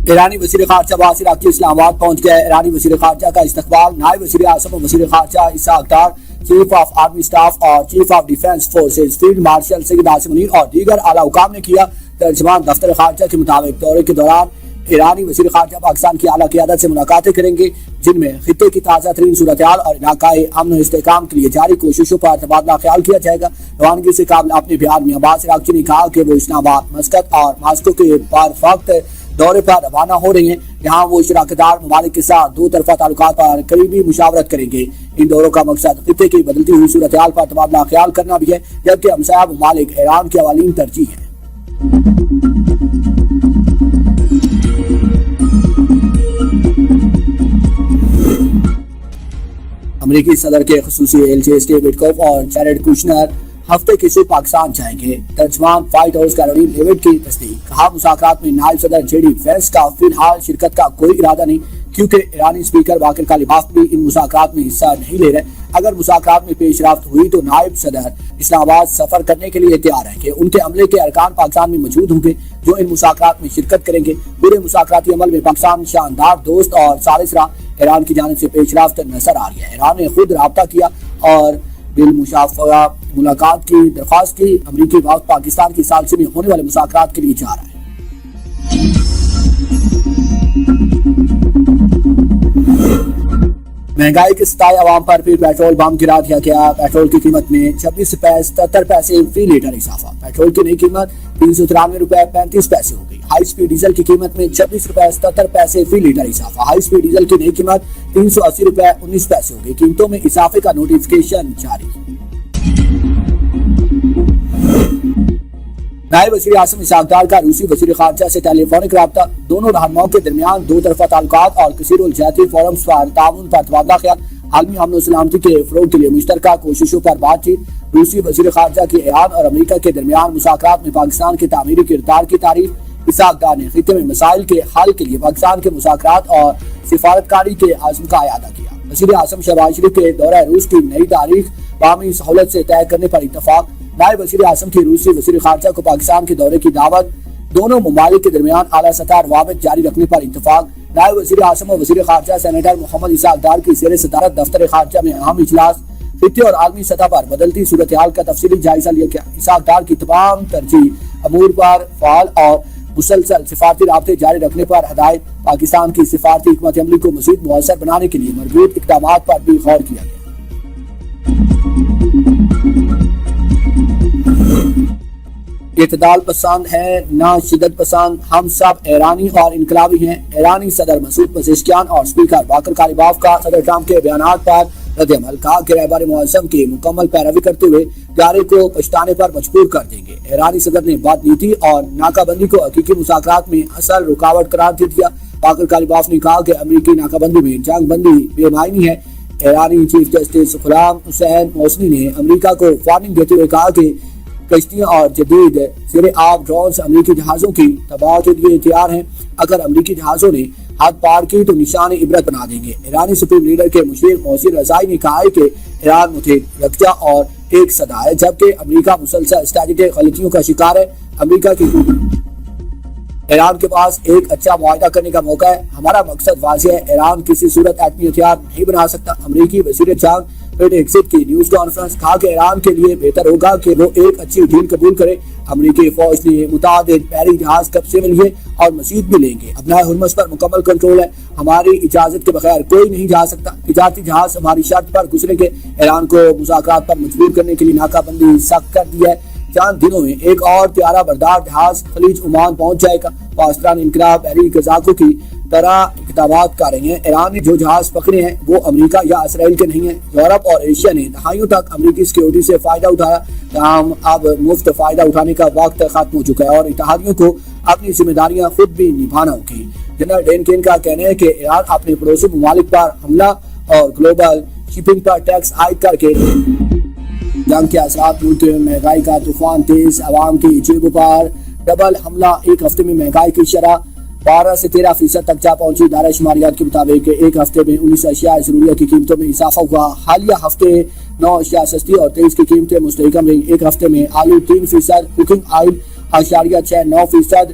ایرانی وزیر خارجہ عباس عراقچی اسلام آباد پہنچ گئے۔ ایرانی وزیر خارجہ کا استقبال نائب وزیر اعظم و وزیر خارجہ Ishaq Dar, chief of army staff اور chief of defence forces field marshal Syed Asim Munir اور دیگر اعلیٰ حکام نے کیا۔ ترجمان دفتر خارجہ کے مطابق دورے کے دوران ایرانی وزیر خارجہ پاکستان کی اعلیٰ قیادت سے ملاقاتیں کریں گے، جن میں خطے کی تازہ ترین صورتحال اور علاقائی امن و استحکام کے لیے جاری کوششوں پر تبادلہ خیال کیا جائے گا۔ روانگی سے قبل اپنے بیان میں عباس عراقچی نے کہا کہ وہ اسلام آباد، مسقط اور ماسکو کے وقت دورے پر روانہ ہو رہے ہیں، جہاں وہ شراکت دار ممالک کے ساتھ دو طرفہ تعلقات پر قریبی مشاورت کریں گے۔ ان دوروں کا مقصد خطے کی بدلتی ہوئی صورتحال پر تبادلہ خیال کرنا بھی ہے، جبکہ ہمسایہ ممالک ایران کے اولین ترجیح ہیں۔ امریکی صدر کے خصوصی ایلچی اسٹیو وٹکوف اور جیرڈ کوشنر ہفتے کی صبح پاکستان جائیں گے۔ ترجمان وائٹ ہاؤس کیرولین لیوٹ کی تصدیق، کہا مذاکرات میں نائب صدر جے ڈی وینس کا فی الحال شرکت کا کوئی ارادہ نہیں، کیونکہ ایرانی اسپیکر باقر کالیباف بھی ان مذاکرات میں حصہ نہیں لے رہے۔ اگر مذاکرات میں پیش رفت ہوئی تو نائب صدر اسلام آباد سفر کرنے کے لیے تیار ہیں کہ ان کے عملے کے ارکان پاکستان میں موجود ہوں گے جو ان مذاکرات میں شرکت کریں گے۔ پورے مذاکراتی عمل میں پاکستان شاندار دوست اور ثالث رہا۔ ایران کی جانب سے پیش رفت نظر آ رہی ہے۔ ایران نے خود رابطہ کیا اور بالمشافہہ ملاقات کی درخواست کی۔ امریکی وفد پاکستان کی ثالثی میں ہونے والے مذاکرات کے لیے جا رہا ہے۔ مہنگائی کے ستائے عوام پر پھر پیٹرول بم گرا دیا گیا۔ پیٹرول کی قیمت میں 26 روپے 77 پیسے فی لیٹر اضافہ۔ پیٹرول کی نئی قیمت 393 روپے 35 پیسے ہو گئی۔ ہائی سپیڈ ڈیزل کی قیمت میں 26 روپے 77 پیسے فی لیٹر اضافہ۔ ہائی سپیڈ ڈیزل کی نئی قیمت 380 روپے 19 پیسے ہو گئی۔ قیمتوں میں اضافے کا نوٹیفکیشن جاری۔ نائب وزیر اعظم اسحاق ڈار کا روسی وزیر خارجہ سے ٹیلی فونک رابطہ، دونوں رہنماؤں کے درمیان دو طرفہ تعلقات اور کثیر الجہتی فورمز پر تعاون پر تبادلہ خیال، عالمی امن و سلامتی کے فروغ کے لیے مشترکہ کوششوں پر بات چیت۔ روسی وزیر خارجہ کی ایران اور امریکہ کے درمیان مذاکرات میں پاکستان کے تعمیری کردار کی تعریف۔ اسحاق ڈار نے خطے میں مسائل کے حل کے لیے پاکستان کے مذاکرات اور سفارتکاری کے عزم کا اعادہ کیا۔ وزیر اعظم شہباز شریف کے دورہ روس کی نئی تاریخ باہمی سہولت سے طے کرنے پر اتفاق۔ نائب وزیر اعظم کی روسی وزیر خارجہ کو پاکستان کے دورے کی دعوت، دونوں ممالک کے درمیان اعلیٰ سطح روابط جاری رکھنے پر اتفاق۔ نائب وزیر اعظم و وزیر خارجہ سینیٹر محمد اسحاق ڈار کی زیر صدارت دفتر خارجہ میں اہم اجلاس، خطے اور عالمی سطح پر بدلتی صورتحال کا تفصیلی جائزہ لیا گیا۔ اسحاق ڈار کی تمام ترجیح امور پر فعال اور مسلسل سفارتی رابطے جاری رکھنے پر ہدایت۔ پاکستان کی سفارتی حکمت عملی کو مزید مؤثر بنانے کے لیے مربوط اقدامات پر بھی غور کیا گیا۔ اعتدال پسند ہے نہ شدت پسند، ہم سب ایرانی اور انقلابی ہیں۔ ایرانی صدر مسعود پزشکیان اور اسپیکر باقر کالیباف کا صدر ٹرمپ کے بیانات پر رد عمل، کہا کہ رہبر معظم کی مکمل پیروی کرتے ہوئے ادارے کو پچھتانے پر مجبور کر دیں گے۔ ایرانی صدر نے بد نیتی اور ناکہ بندی کو حقیقی مذاکرات میں اصل رکاوٹ قرار دے دیا۔ باقر کالیباف نے کہا کہ امریکی ناکہ بندی میں جنگ بندی بے معنی ہے۔ ایرانی چیف جسٹس غلام حسین محسنی نے امریکہ کو وارننگ دیتے ہوئے کہا کہ کشتیاں اور جدید زیر آب ڈرونز امریکی جہازوں کی تباہ کے لیے تیار ہیں۔ اگر امریکی جہازوں نے حد پار کی تو نشان عبرت بنا دیں گے۔ ایرانی سپریم لیڈر کے مشیر محسن رضائی نے کہا ہے کہ ایران متحد، یکجا اور ایک صدا ہے، جبکہ امریکہ مسلسل اسٹریٹجک غلطیوں کا شکار ہے۔ امریکہ کی ایران کے پاس ایک اچھا معاہدہ کرنے کا موقع ہے۔ ہمارا مقصد واضح ہے، ایران کسی صورت ایٹمی ہتھیار نہیں بنا سکتا۔ امریکی وزیر جنگ پیٹ ایکسٹ کی نیوز کانفرنس، کہا کہ ایران کے لیے بہتر ہوگا کہ وہ ایک اچھی ڈیل قبول کرے۔ امریکی فوج نے متعدد بحری جہاز قبضے میں لیے اور مزید بھی لیں گے۔ ابنائے ہرمز پر مکمل کنٹرول ہے، ہماری اجازت کے بغیر کوئی نہیں جا سکتا۔ تجارتی جہاز ہماری شرط پر گزریں گے۔ ایران کو مذاکرات پر مجبور کرنے کے لیے ناکہ بندی سخت کر دی ہے۔ چند دنوں میں ایک اور طیارہ بردار جہاز خلیج عمان پہنچ جائے گا۔ پاسداران انقلاب بحری قزاقوں کی طرح اقدامات کر رہے ہیں۔ ایران نے جو جہاز پکڑے ہیں وہ امریکہ یا اسرائیل کے نہیں ہیں۔ یورپ اور ایشیا نے دہائیوں تک امریکی سیکیورٹی سے فائدہ اٹھایا، تاہم اب مفت فائدہ اٹھانے کا وقت ختم ہو چکا ہے اور اتحادیوں کو اپنی ذمہ داریاں خود بھی نبھانا ہوگی۔ جنرل ڈین کین کا کہنا ہے کہ ایران اپنے پڑوسی ممالک پر حملہ اور گلوبل شپنگ پر ٹیکس عائد کر کے جنگ کے اثرات، ملک میں مہنگائی کا طوفان تیز، عوام کی جیبوں پر ڈبل حملہ، ایک ہفتے میں مہنگائی کی شرح 12 سے 13% تک جا پہنچی۔ ادارہ شماریات کے مطابق ایک ہفتے میں 19 اشیاء ضروریہ کی قیمتوں میں اضافہ ہوا۔ حالیہ ہفتے 9 اشیاء سستی اور 23 کی قیمتیں مستحکم رہیں۔ ایک ہفتے میں آلو 3%، کوکنگ آئل 0.69%،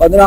15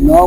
9